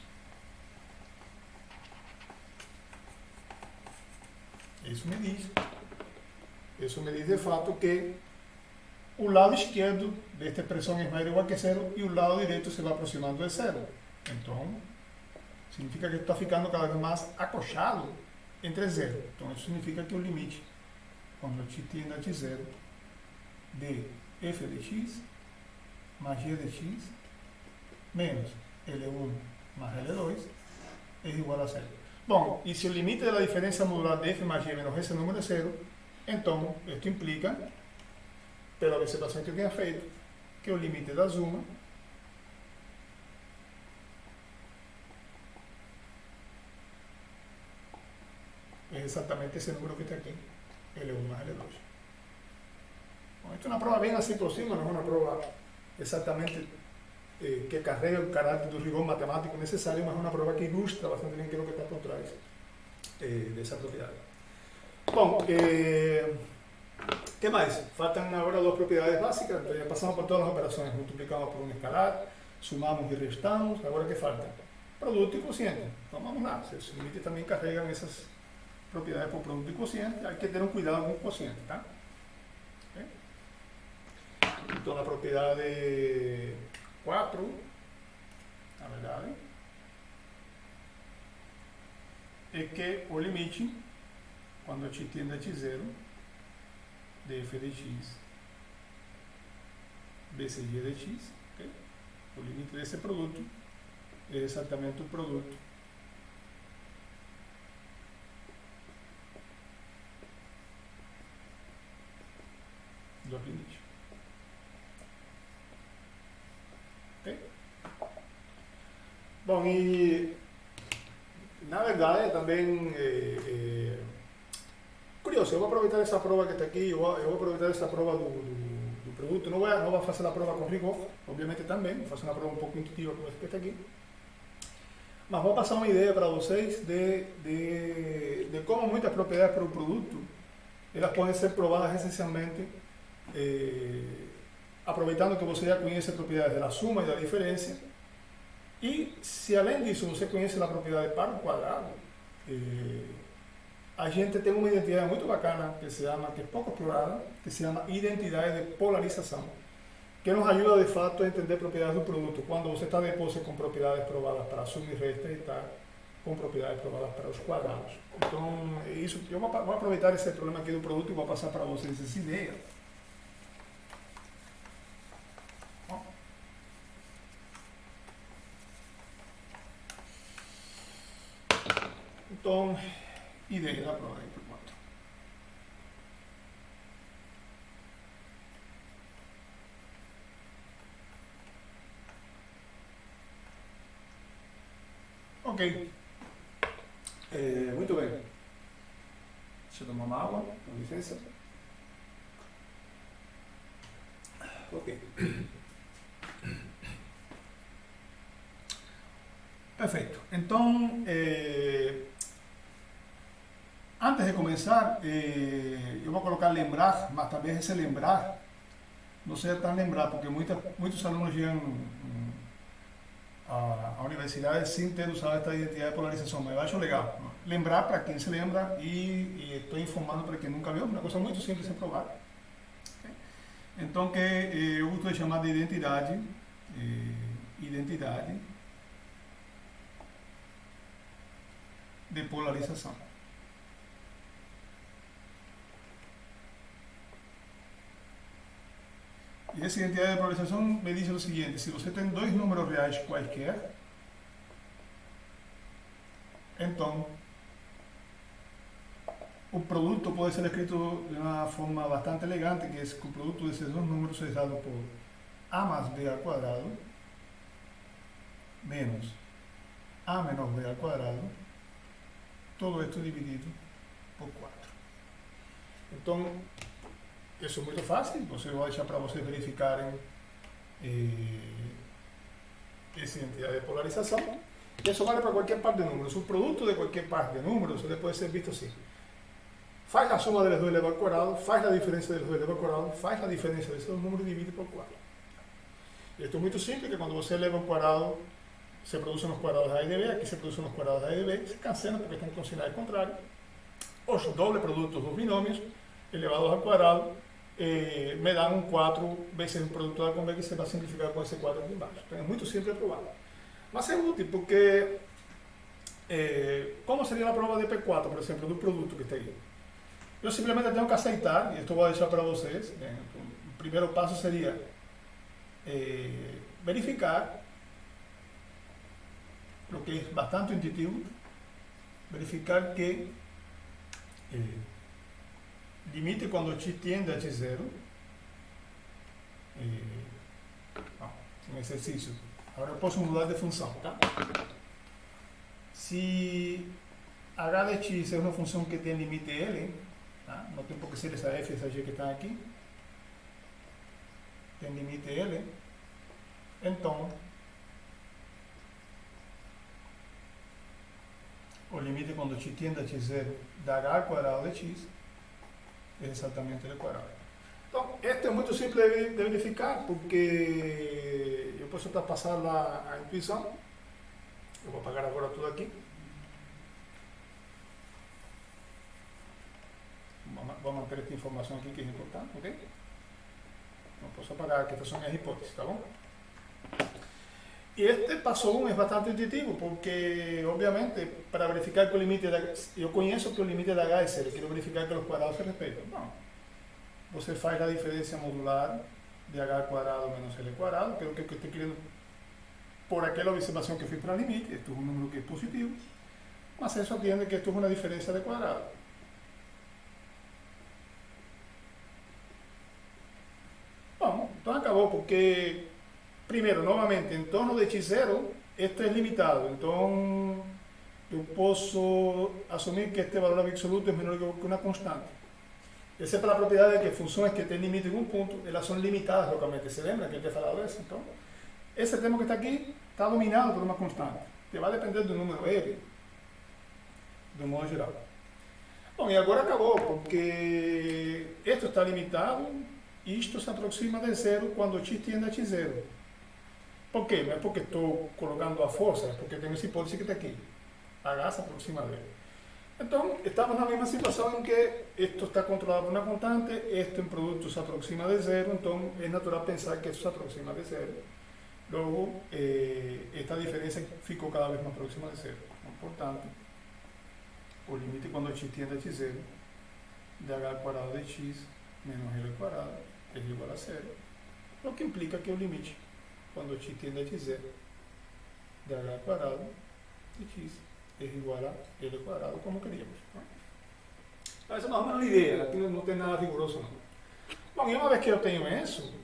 A: de fato que o lado esquerdo desta expressão é maior ou igual que zero e o lado direito se vai aproximando de zero. Então, significa que está ficando cada vez mais acochado entre zero. Então, isso significa que o limite, quando x tiende a x0, de f de x mais g de x menos L1 mais L2 é igual a zero. Bom, e se o limite da diferença modular de f mais g menos esse número é zero, então, isto implica, pela observação que eu tinha feito, que o limite da suma é exatamente esse número que está aqui, L1 mais L2. Bom, isto é uma prova bem assim por cima, não é uma prova exatamente que carrega o caráter do rigor matemático necessário, mas é uma prova que ilustra bastante bem o que está por trás dessa propriedade. Bom, que mais? Faltam agora duas propriedades básicas, então já passamos por todas as operações, multiplicamos por um escalar, sumamos e restamos, agora o que falta? Produto e quociente. Então vamos lá, os limites também carregam essas propriedades por produto e quociente, há que ter um cuidado com o quociente, tá? Okay? Então a propriedade 4, na verdade, é que o limite, quando x tiende a x0, de f de x vezes g de x, okay? O limite desse produto é exatamente o produto dos limites. Okay? Bom, e na verdade, também curioso, eu vou aproveitar essa prova que está aqui, eu vou aproveitar essa prova do produto, não vou fazer a prova com rigor, obviamente também, vou fazer uma prova um pouco intuitiva como essa que está aqui, mas vou passar uma ideia para vocês de como muitas propriedades para o produto, elas podem ser provadas essencialmente aproveitando que você já conhece a propriedade da suma e da diferença, e se além disso você conhece a propriedade par ao quadrado, a gente tem uma identidade muito bacana que é pouco explorada, que se chama identidade de polarização, que nos ajuda de fato a entender propriedades do produto, quando você está depois com propriedades provadas para suma e resta e está com propriedades provadas para os quadrados. Então, isso, eu vou aproveitar esse problema aqui do produto e vou passar para vocês essa ideia. Então, ideia da prova aí por quanto. Ok. Muito bem. Deixa eu tomar uma água, com licença. Ok. Perfeito. Então, antes de começar, eu vou colocar lembrar, mas talvez esse lembrar não seja tão lembrar, porque muitos alunos chegam à universidade sem ter usado esta identidade de polarização, mas eu acho legal. Lembrar para quem se lembra e estou informando para quem nunca viu, uma coisa muito simples de provar. Então, que eu gosto de chamar de identidade de polarização. E essa identidade de polarização me diz o seguinte: se você tem dois números reais quaisquer, então o produto pode ser escrito de uma forma bastante elegante, que é que o produto desses dois números é dado por a mais b ao quadrado menos a menos b ao quadrado, todo esto dividido por 4. Então, isso é muito fácil, você vai deixar para vocês verificarem essa identidade de polarização. Isso vale para qualquer par de números. O produto de qualquer par de números ele pode ser visto assim. Faz a suma deles dois elevado ao quadrado, faz a diferença deles dois elevado ao quadrado, faz a diferença desses dois números e divide por 4. Isto é muito simples, que quando você eleva ao quadrado, se produzem os quadrados A e de B, aqui se produzem os quadrados A e de B, se cancelam porque estão com sinais contrários. Os dobles produtos dos binômios elevados ao quadrado me dão 4 vezes o produto A com B, que se vai simplificar com esse 4 aqui embaixo. Então é muito simples de provar. Mas é útil porque, como seria a prova de P4, por exemplo, do produto que está aí? Eu simplesmente tenho que aceitar, e isto vou deixar para vocês. O primeiro passo seria verificar, o que é bastante intuitivo, verificar que limite quando x tiende a x0, um exercício. Agora eu posso mudar de função, tá? Se h de x é uma função que tem limite L, tá? Não tem por que ser essa f e essa g que está aqui, tem limite L, então o limite quando x tiende a x0 da h ao quadrado de x é exatamente L quadrado. Então, este é muito simples de verificar, porque eu posso estar passando a intuição. Eu vou apagar agora tudo aqui. Vou manter esta informação aqui que é importante, ok? Não posso apagar, que estas são minhas hipóteses, tá bom? E este passo 1 é bastante intuitivo, porque, obviamente, para verificar que o limite da... Eu conheço que o limite da h é 0, quero verificar que os quadrados se respeitam. Não. Você faz a diferença modular de h ao quadrado menos L quadrado, que é o que eu estou querendo por aquela observação que eu fiz para o limite. Isto é um número que é positivo, mas isso atende que isto é uma diferença de quadrado. Bom, então acabou, porque, primeiro, novamente, em torno de x0, este é limitado. Então, eu posso assumir que este valor absoluto é menor que uma constante. Essa é para a propriedade de que funções que têm limite em um ponto, elas são limitadas localmente. Se lembra que eu tinha falado isso? Então, esse termo que está aqui está dominado por uma constante, que vai depender do número L, do modo geral. Bom, e agora acabou, porque isto está limitado, isto se aproxima de zero quando x tende a x0. Por quê? Não é porque estou colocando a força, é porque tenho essa hipótese que está aqui. H se aproxima dele. Então, estamos na mesma situação em que isto está controlado por uma constante, este em produto se aproxima de zero, então é natural pensar que isto se aproxima de zero. Logo, esta diferença ficou cada vez mais próxima de zero. Portanto, o limite quando x tende a x0 de h ao quadrado de x menos l ao quadrado é igual a zero. O que implica que o limite quando x tende a x0 de h ao quadrado de x é igual a l ao quadrado, como queríamos. Essa é mais ou menos a ideia, aqui não tem nada rigoroso não. Bom, e uma vez que eu tenho isso,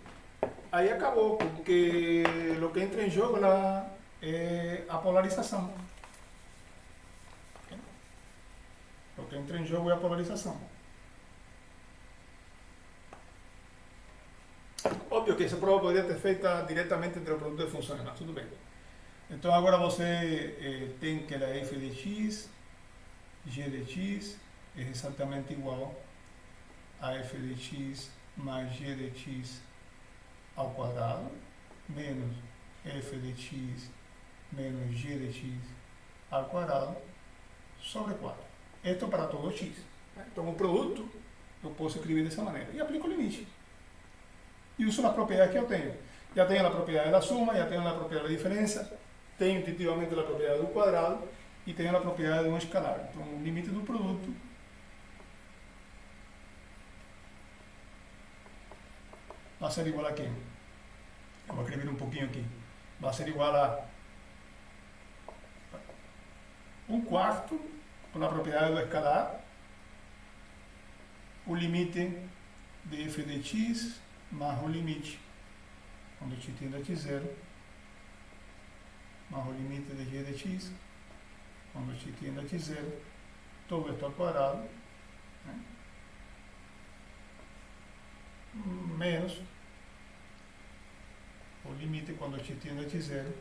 A: aí acabou, porque o que entra em jogo lá é a polarização. O que entra em jogo é a polarização. Óbvio que essa prova poderia ter feita diretamente entre o produto de funções, mas tudo bem. Então agora você tem que a f de x, g de x é exatamente igual a f de x mais g de x ao quadrado, menos f de x menos g de x ao quadrado sobre 4. Isto para todo x. Então o produto eu posso escrever dessa maneira. E aplico o limite. E uso as propriedades que eu tenho. Já tenho a propriedade da suma, já tenho a propriedade da diferença, tenho intuitivamente a propriedade do quadrado e tenho a propriedade de um escalar. Então o limite do produto vai ser igual a quem? Eu vou escrever um pouquinho aqui. Vai ser igual a 1/4 por a propriedade do escalar, o limite de f de x mais o limite quando x tende a x0 mais o limite de g de x quando x tende a x0, todo isto ao quadrado, né? Menos o limite quando x tende a x0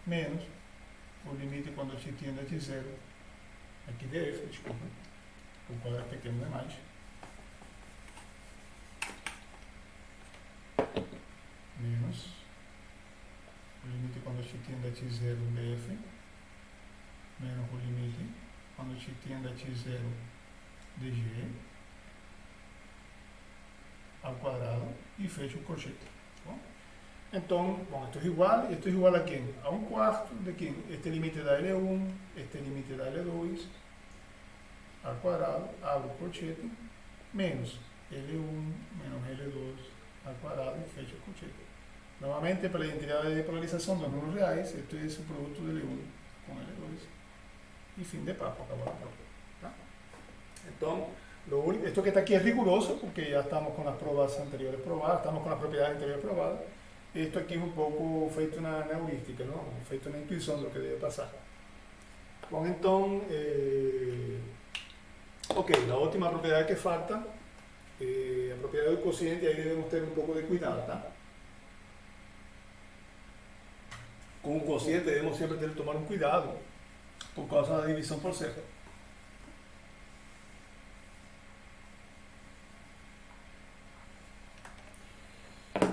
A: menos o limite quando x tende a x0 aqui de f, desculpa, o quadrado pequeno demais, menos o limite quando x tende a x0 de f menos o limite quando x tende a x0 de g ao quadrado e fecho o colchete. Bom? Então, isto é igual a quem? A 1/4 de quem? Este limite da L1, este limite da L2, ao quadrado, abro o colchete, menos L1 menos L2 ao quadrado e fecho o colchete. Novamente, para a identidade de polarização dos números reais, este é o produto de L1 com L2 e fim de papo, acabou a prova. Tá? Então, esto que está aqui é riguroso, porque já estamos com as provas anteriores provadas, estamos com as propriedades anteriores provadas. Esto aqui é um pouco feito na heurística, não? Feito na intuição do que deve passar. Bom, então, ok, a última propriedade que falta, a propriedade do quociente, aí devemos ter um pouco de cuidado, tá? Com o quociente devemos sempre ter que tomar um cuidado, por causa da divisão por zero.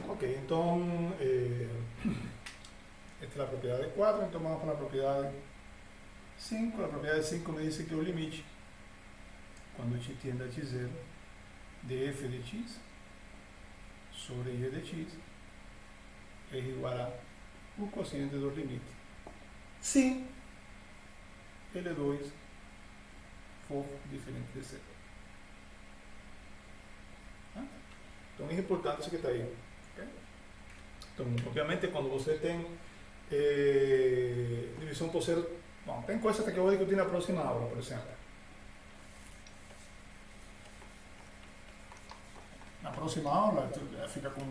A: Ok, então, esta é a propriedade 4, então vamos para a propriedade 5. A propriedade 5 me diz que o limite, quando x tende a x0, de f de x sobre g de x é igual a o quociente do limite, se L2 for diferente de 0. Então é importante isso que está aí. Então, obviamente, quando você tem divisão por zero, bom, tem coisas que eu vou discutir na próxima aula, por exemplo. Na próxima aula, fica com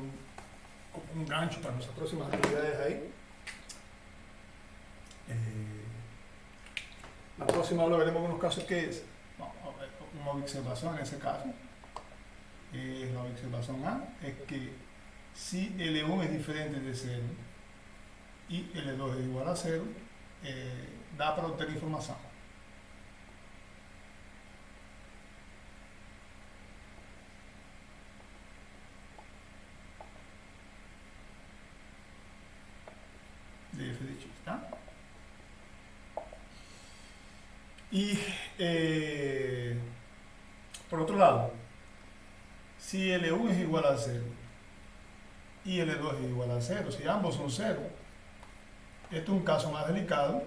A: um gancho para nossas próximas atividades aí. La próxima aula veremos algunos casos que es una observación en ese caso. La observación A es que si L1 es diferente de 0 y L2 es igual a 0, da para obtener información. De f de x, ¿está? Y por otro lado, si L1 es igual a 0 y L2 es igual a 0, si ambos son 0, este es un caso más delicado.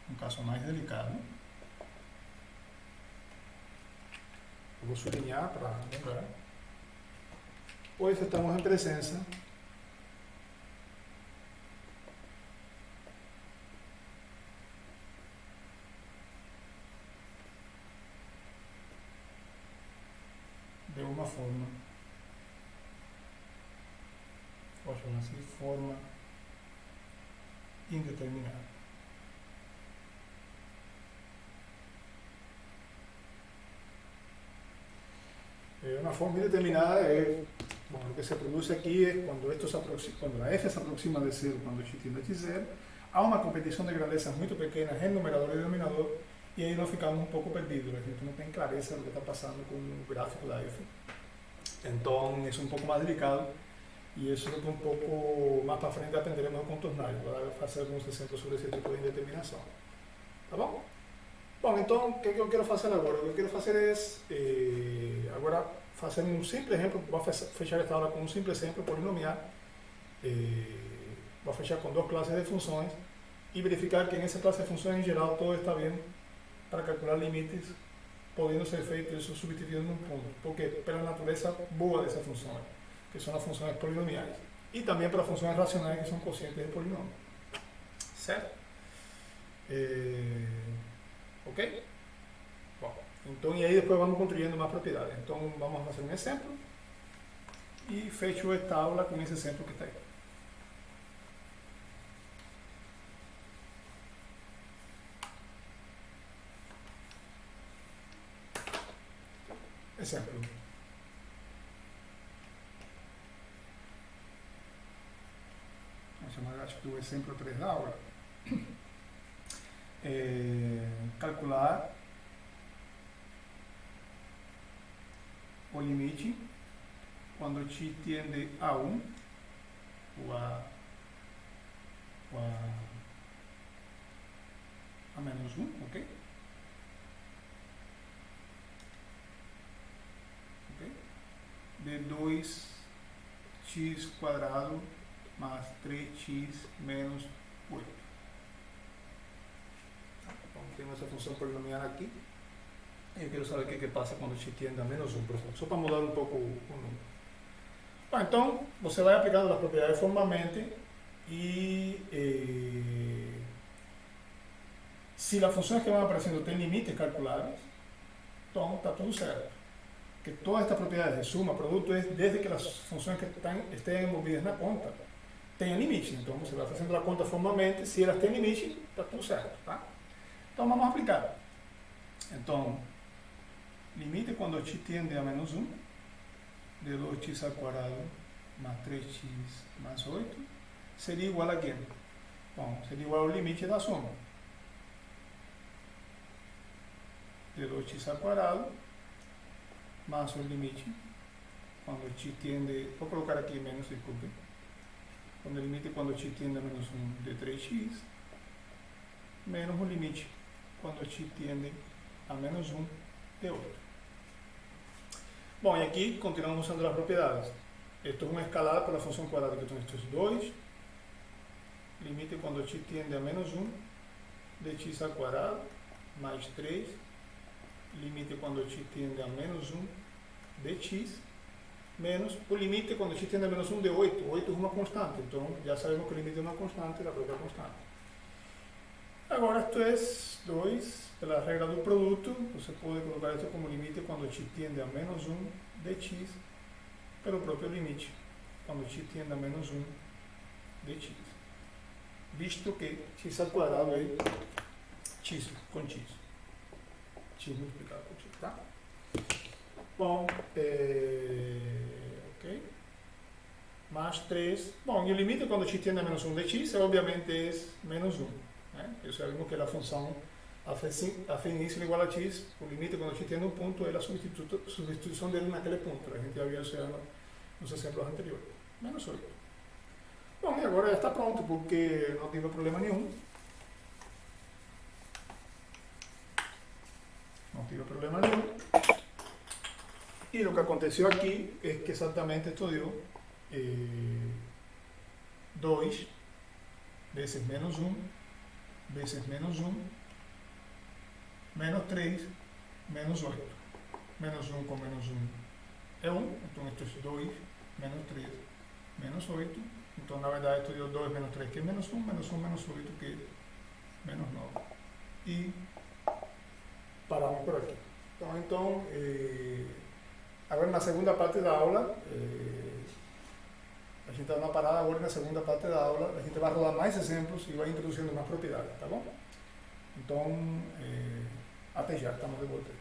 A: Un caso más delicado. Vou sublinhar para lembrar. Pois estamos em presença de uma forma, vou chamar assim, forma indeterminada. Una forma indeterminada es, bueno, lo que se produce aquí es cuando, cuando la f se aproxima de 0, cuando x tiende a x0, há uma competição de grandezas muito pequenas en numerador y denominador, y ahí nos ficamos un poco perdidos, a gente no tem clareza de lo que está pasando con el gráfico da f. Entonces es un poco más delicado, y eso es un poco más para frente aprenderemos a contornar, para hacer algunos exemplos sobre esse tipo de indeterminação. Tá bom? Bom, então, o que eu quero fazer agora? O que eu quero fazer é, agora, fazer um simples exemplo, vou fechar esta aula com um simples exemplo polinomial, vou fechar com duas classes de funções e verificar que nessa classe de funções, em geral, todo está bem para calcular limites, podendo ser feito isso substituindo num ponto, porque pela natureza boa dessas funções, que são as funções polinomiais, e também para funções racionais que são quocientes de polinômio. Certo? Ok? Bom, então, e aí depois vamos construindo mais propriedades. Então, vamos fazer um exemplo e fecho esta aula com esse exemplo que está aí. Exemplo. Vamos chamar, acho que o exemplo 3 da aula. Calcular o limite quando x tiende a 1 ou a menos 1, ok? De 2x quadrado mais 3x menos 8. Então, temos essa função polinomial aqui. Eu quero saber o que passa quando x tiende a menos 1, por exemplo, só para mudar um pouco o número. Bom, então, você vai aplicando as propriedades formalmente e se as funções que vão aparecendo têm limites calculáveis, então está tudo certo. Que todas estas propriedades de suma, produto, es desde que las funciones que estén envolvidas en la conta tengan límites. Entonces, se va haciendo la conta formalmente, si elas têm limite, está tudo certo. Tá? Então, vamos a aplicar. Então, limite quando x tiende a menos 1, de 2x al cuadrado más 3x más 8, seria igual a quê? Bom, seria igual ao limite da soma. De 2x al cuadrado más el limite cuando x tiende, voy a colocar aquí menos, disculpe, con el límite cuando x tiende a menos 1 de 3x, menos un limite cuando x tiende a menos 1 de 8. Bom, e aqui continuamos usando as propriedades. Esto es una escalada por la función cuadrática, entonces esto es 2, límite cuando x tiende a menos 1 de x al cuadrado, más 3, limite quando x tiende a menos 1 de x, menos o limite quando x tiende a menos 1 de 8. 8 é uma constante, então já sabemos que o limite é uma constante, a própria constante. Agora, isto é 2, pela regra do produto, você pode colocar isto como limite quando x tiende a menos 1 de x, pelo próprio limite, quando x tiende a menos 1 de x. visto que x ao quadrado é x com x. X multiplicado por x, tá? Bom, ok. Mais 3. Bom, e o limite quando x tende a menos 1 de x, obviamente é menos 1. Né? E sabemos que a função f inicial igual a x, o limite quando x tende a um ponto é a substituição dele naquele ponto. A gente já viu isso nos exemplos anteriores. Menos 8. Bom, e agora já está pronto, porque não tive problema nenhum. Não tive problema nenhum. E o que aconteceu aqui é que exatamente esto deu 2 vezes menos 1 vezes menos 1 menos 3 menos 8. Menos 1 com menos 1 é 1, então isto é 2 menos 3 menos 8. Então, na verdade, esto deu 2 menos 3, que é menos 1, menos 1 menos 8, que é menos 9. E paramos por aqui. Então, agora na segunda parte da aula, a gente dá uma parada agora na segunda parte da aula, a gente vai rodar mais exemplos e vai introduzindo mais propriedades, tá bom? Então, até já, estamos de volta.